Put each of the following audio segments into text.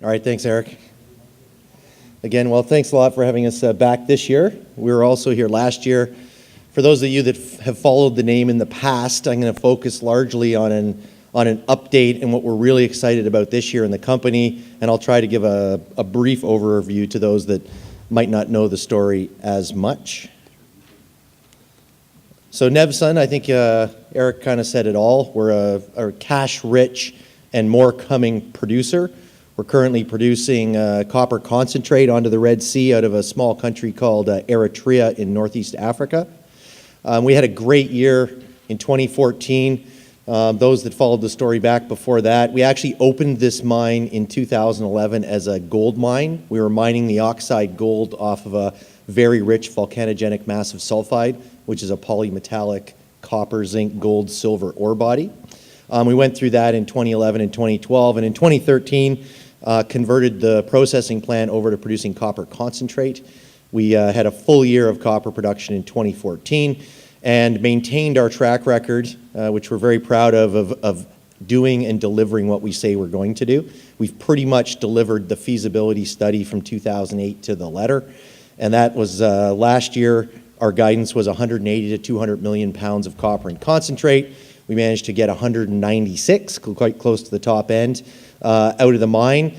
All right, thanks, Eric. Again, well, thanks a lot for having us back this year. We were also here last year. For those of you that have followed the name in the past, I'm going to focus largely on an update and what we're really excited about this year in the company, and I'll try to give a brief overview to those that might not know the story as much. So Nevsun, I think Eric kind of said it all. We're a cash-rich and more coming producer. We're currently producing copper concentrate onto the Red Sea out of a small country called Eritrea in Northeast Africa. We had a great year in 2014. Those that followed the story back before that, we actually opened this mine in 2011 as a gold mine. We were mining the oxide gold off of a very rich volcanogenic massive sulfide, which is a polymetallic copper, zinc, gold, silver ore body. We went through that in 2011 and 2012, and in 2013, converted the processing plant over to producing copper concentrate. We had a full year of copper production in 2014 and maintained our track record, which we're very proud of doing and delivering what we say we're going to do. We've pretty much delivered the feasibility study from 2008 to the letter, and that was last year. Our guidance was 180 to 200 million pounds of copper and concentrate. We managed to get 196, quite close to the top end, out of the mine.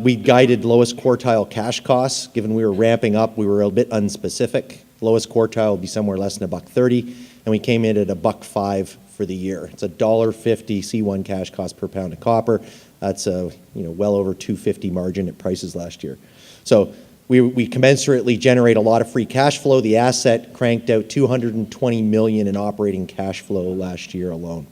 We guided lowest quartile cash costs. Given we were ramping up, we were a bit unspecific. Lowest quartile would be somewhere less than $1.30, and we came in at $1.05 for the year. It's $1.50 C1 cash cost per pound of copper. That's a well over $2.50 margin at prices last year. So we commensurately generate a lot of free cash flow. The asset cranked out $220 million in operating cash flow last year alone.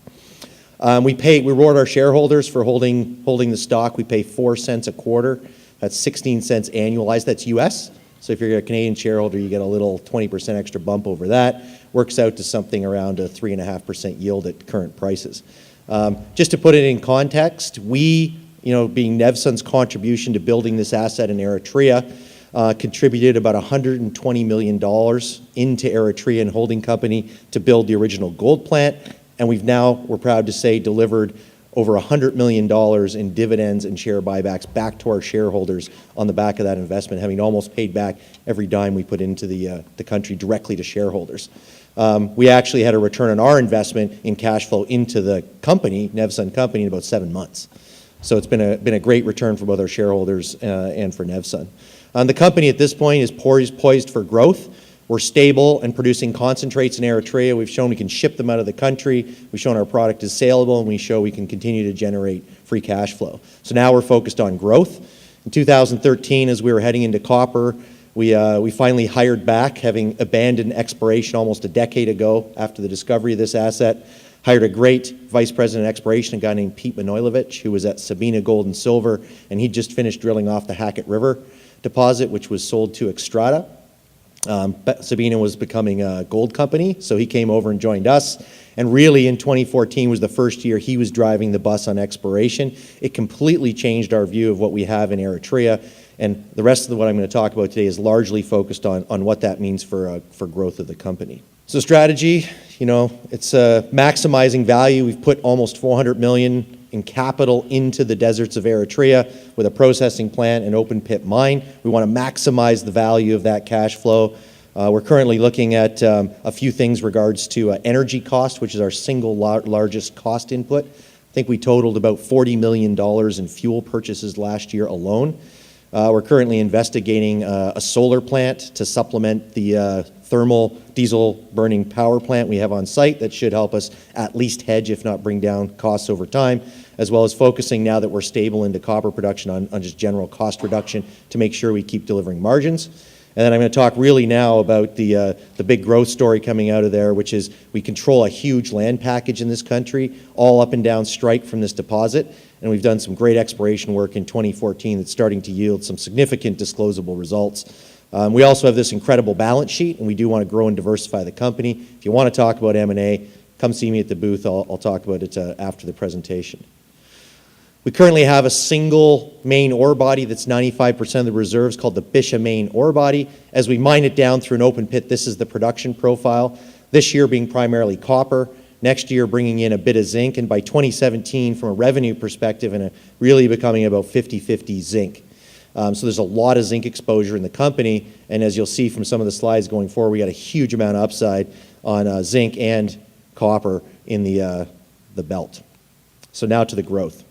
We reward our shareholders for holding the stock. We pay 4 cents a quarter. That's 16 cents annualized. That's US. So if you're a Canadian shareholder, you get a little 20% extra bump over that. Works out to something around a 3.5% yield at current prices. Just to put it in context, we, being Nevsun's contribution to building this asset in Eritrea, contributed about $120 million into Eritrean holding company to build the original gold plant. And we're proud to say, delivered over $100 million in dividends and share buybacks back to our shareholders on the back of that investment, having almost paid back every dime we put into the country directly to shareholders. We actually had a return on our investment in cash flow into the company, Nevsun company, in about 7 months. So it's been a great return for both our shareholders and for Nevsun. The company at this point is poised for growth. We're stable and producing concentrates in Eritrea. We've shown we can ship them out of the country. We've shown our product is saleable, and we show we can continue to generate free cash flow. So now we're focused on growth. In 2013, as we were heading into copper, we finally hired back, having abandoned exploration almost a decade ago after the discovery of this asset. Hired a great vice president of exploration, a guy named Pete Manojlovic, who was at Sabina Gold and Silver, and he just finished drilling off the Hackett River deposit, which was sold to Xstrata. Sabina was becoming a gold company, so he came over and joined us. And really, in 2014 was the first year he was driving the bus on exploration. It completely changed our view of what we have in Eritrea. And the rest of what I'm going to talk about today is largely focused on what that means for growth of the company. So strategy, it's maximizing value. We've put almost $400 million in capital into the deserts of Eritrea with a processing plant and open pit mine. We want to maximize the value of that cash flow. We're currently looking at a few things regards to energy cost, which is our single largest cost input. I think we totaled about $40 million in fuel purchases last year alone. We're currently investigating a solar plant to supplement the thermal diesel burning power plant we have on site that should help us at least hedge, if not bring down costs over time, as well as focusing now that we're stable into copper production on just general cost reduction to make sure we keep delivering margins. And then I'm going to talk really now about the big growth story coming out of there, which is we control a huge land package in this country, all up and down strike from this deposit. And we've done some great exploration work in 2014 that's starting to yield some significant disclosable results. We also have this incredible balance sheet, and we do want to grow and diversify the company. If you want to talk about M&A, come see me at the booth. I'll talk about it after the presentation. We currently have a single main ore body that's 95% of the reserves, called the Bisha main ore body. As we mine it down through an open pit, this is the production profile. This year being primarily copper. Next year, bringing in a bit of zinc, and by 2017, from a revenue perspective, and really becoming about 50-50 zinc. So there's a lot of zinc exposure in the company, and as you'll see from some of the slides going forward, we got a huge amount of upside on zinc and copper in the belt. So now to the growth.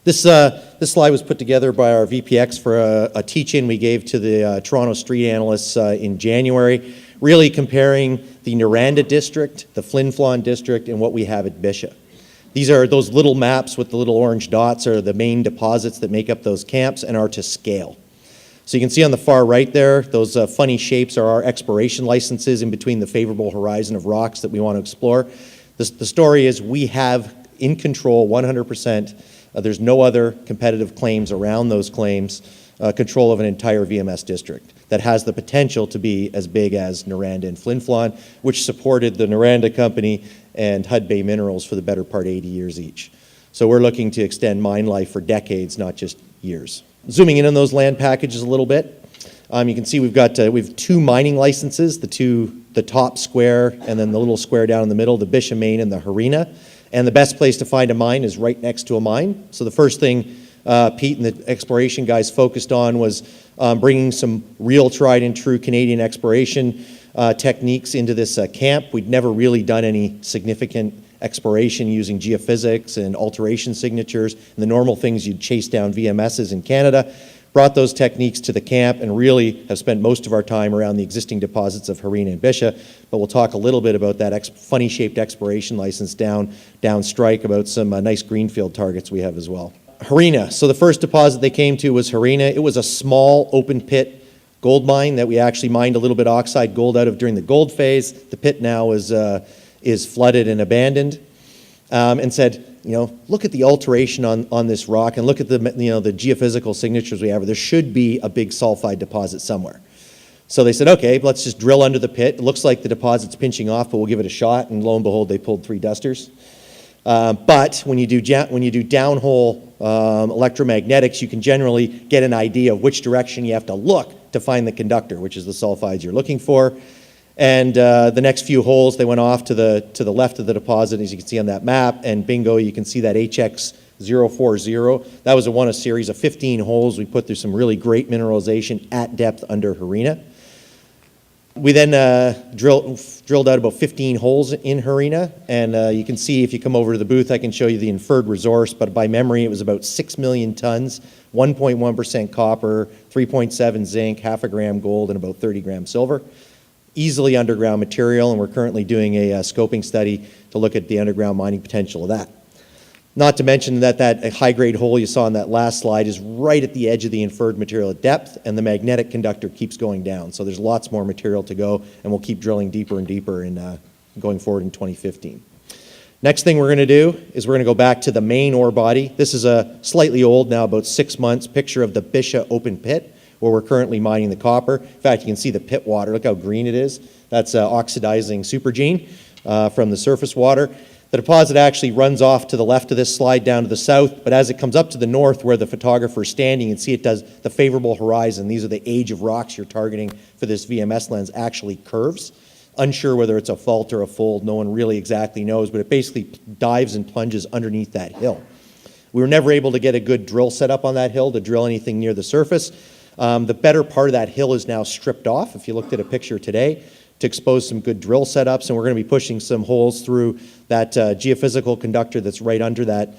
This slide was put together by our VPX for a teach-in we gave to the Toronto street analysts in January, really comparing the Noranda district, the Flin Flon district, and what we have at Bishop. These are those little maps with the little orange dots are the main deposits that make up those camps and are to scale. So you can see on the far right there, those funny shapes are our exploration licenses in between the favorable horizon of rocks that we want to explore. The story is we have in control 100%. There's no other competitive claims around those claims, control of an entire VMS district that has the potential to be as big as Noranda and Flin Flon, which supported the Noranda Company and Hud Bay Minerals for the better part 80 years each. So we're looking to extend mine life for decades, not just years. Zooming in on those land packages a little bit, you can see we have 2 mining licenses, the top square and then the little square down in the middle, the Bishop Main and the Halina. And the best place to find a mine is right next to a mine. So the first thing Pete and the exploration guys focused on was bringing some real tried and true Canadian exploration techniques into this camp. We'd never really done any significant exploration using geophysics and alteration signatures and the normal things you'd chase down VMSs in Canada. Brought those techniques to the camp and really have spent most of our time around the existing deposits of Halina and Bishop, but we'll talk a little bit about that funny shaped exploration license down strike, about some nice greenfield targets we have as well. Halina, so the first deposit they came to was Halina. It was a small open pit gold mine that we actually mined a little bit of oxide gold out of during the gold phase. The pit now is flooded and abandoned, and said, look at the alteration on this rock and look at the geophysical signatures we have. There should be a big sulfide deposit somewhere. So they said, okay, let's just drill under the pit. It looks like the deposit's pinching off, but we'll give it a shot. And lo and behold, they pulled 3 dusters. But when you do downhole electromagnetics, you can generally get an idea of which direction you have to look to find the conductor, which is the sulfides you're looking for. And the next few holes, they went off to the left of the deposit, as you can see on that map, and bingo, you can see that HX040. That was one of a series of 15 holes we put through some really great mineralization at depth under Halina. We then drilled out about 15 holes in Halina, and you can see if you come over to the booth, I can show you the inferred resource, but by memory, it was about 6 million tons, 1.1% copper, 3.7 zinc, half a gram gold, and about 30 grams silver. Easily underground material, and we're currently doing a scoping study to look at the underground mining potential of that. Not to mention that high-grade hole you saw on that last slide is right at the edge of the inferred material at depth, and the magnetic conductor keeps going down. So there's lots more material to go, and we'll keep drilling deeper and deeper going forward in 2015. Next thing we're going to do is we're going to go back to the main ore body. This is a slightly old, now about 6 months, picture of the Bishop open pit, where we're currently mining the copper. In fact, you can see the pit water. Look how green it is. That's oxidizing supergene from the surface water. The deposit actually runs off to the left of this slide down to the south, but as it comes up to the north where the photographer is standing, you can see it does the favorable horizon. These are the age of rocks you're targeting for this VMS lens, actually curves. Unsure whether it's a fault or a fold. No one really exactly knows, but it basically dives and plunges underneath that hill. We were never able to get a good drill set up on that hill to drill anything near the surface. The better part of that hill is now stripped off, if you looked at a picture today, to expose some good drill setups, and we're going to be pushing some holes through that geophysical conductor that's right under that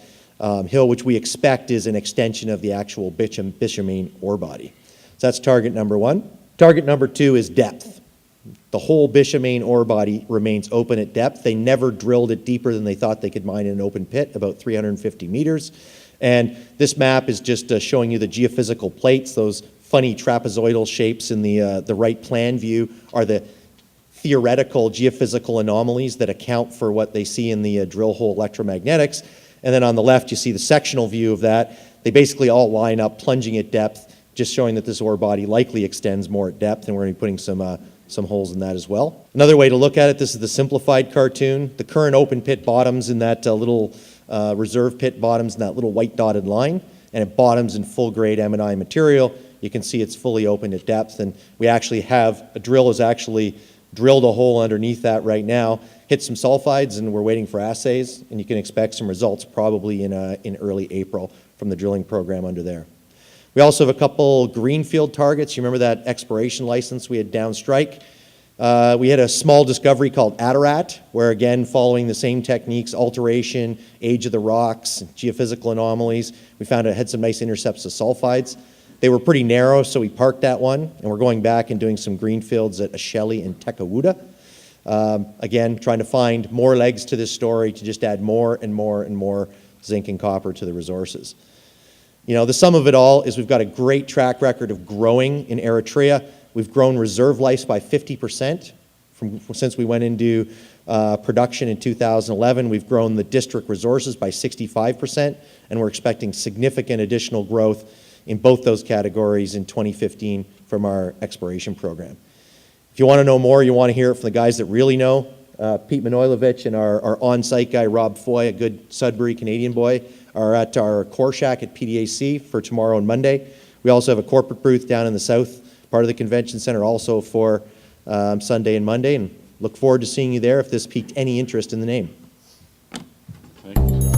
hill, which we expect is an extension of the actual Bishop Main ore body. So that's target number 1. Target number 2 is depth. The whole Bishop Main ore body remains open at depth. They never drilled it deeper than they thought they could mine in an open pit, about 350 meters. And this map is just showing you the geophysical plates. Those funny trapezoidal shapes in the right plan view are the theoretical geophysical anomalies that account for what they see in the drill hole electromagnetics. And then on the left, you see the sectional view of that. They basically all line up plunging at depth, just showing that this ore body likely extends more at depth, and we're going to be putting some holes in that as well. Another way to look at it, this is the simplified cartoon. The current open pit bottoms in that little reserve pit bottoms in that little white dotted line, and it bottoms in full grade M&I material. You can see it's fully open at depth, and we actually have, a drill has actually drilled a hole underneath that right now, hit some sulfides, and we're waiting for assays, and you can expect some results probably in early April from the drilling program under there. We also have a couple Greenfield targets. You remember that exploration license we had down strike? We had a small discovery called Adarat, where again, following the same techniques, alteration, age of the rocks, geophysical anomalies, we found it had some nice intercepts of sulfides. They were pretty narrow, so we parked that one, and we're going back and doing some greenfields at Asheli and Tekawuda. Again, trying to find more legs to this story to just add more and more and more zinc and copper to the resources. You know, the sum of it all is we've got a great track record of growing in Eritrea. We've grown reserve life by 50% since we went into production in 2011. We've grown the district resources by 65%, and we're expecting significant additional growth in both those categories in 2015 from our exploration program. If you want to know more, you want to hear it from the guys that really know, Pete Manojlovic and our on-site guy, Rob Foy, a good Sudbury Canadian boy, are at our core shack at PDAC for tomorrow and Monday. We also have a corporate booth down in the south part of the convention center also for Sunday and Monday, and look forward to seeing you there if this piqued any interest in the name. Thank you, Scott.